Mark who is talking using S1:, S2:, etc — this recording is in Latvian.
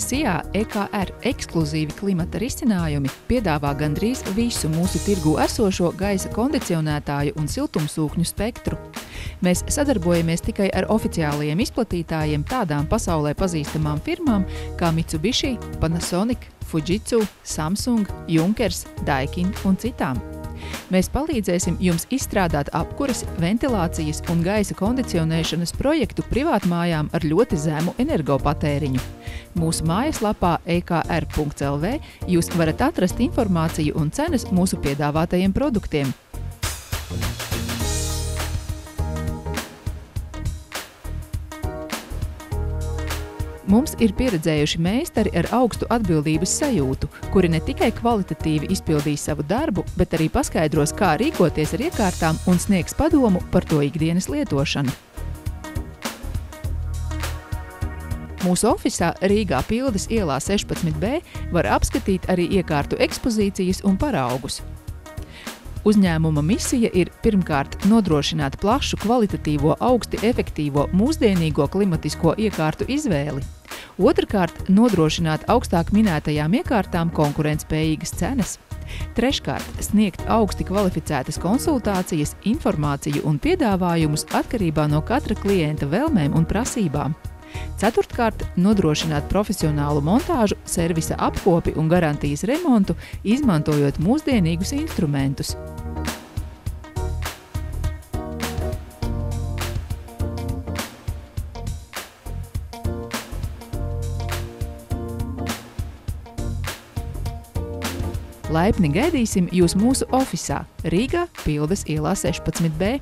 S1: SIA EKR ekskluzīvi klimata risinājumi piedāvā gandrīz visu mūsu tirgū esošo gaisa kondicionētāju un siltumsūkņu spektru. Mēs sadarbojamies tikai ar oficiālajiem izplatītājiem tādām pasaulē pazīstamām firmām kā Mitsubishi, Panasonic, Fujitsu, Samsung, Junkers, Daikin un citām. Mēs palīdzēsim jums izstrādāt apkures, ventilācijas un gaisa kondicionēšanas projektu privātmājām ar ļoti zemu energopatēriņu. Mūsu mājaslapā ekr.lv jūs varat atrast informāciju un cenas mūsu piedāvātajiem produktiem. Mums ir pieredzējuši meistari ar augstu atbildības sajūtu, kuri ne tikai kvalitatīvi izpildīs savu darbu, bet arī paskaidros, kā rīkoties ar iekārtām un sniegs padomu par to ikdienas lietošanu. Mūsu ofisā Rīgā Pildes ielā 16B var apskatīt arī iekārtu ekspozīcijas un paraugus. Uzņēmuma misija ir pirmkārt nodrošināt plašu kvalitatīvo, augsti efektīvo, mūsdienīgo klimatisko iekārtu izvēli. Otrkārt, nodrošināt augstāk minētajām iekārtām konkurentspējīgas cenas. Treškārt, sniegt augsti kvalificētas konsultācijas, informāciju un piedāvājumus atkarībā no katra klienta vēlmēm un prasībām. Ceturtkārt, nodrošināt profesionālu montāžu, servisa apkopi un garantijas remontu, izmantojot mūsdienīgus instrumentus. Laipni gaidīsim jūs mūsu ofisā Rīgā Pildes ielā 16B.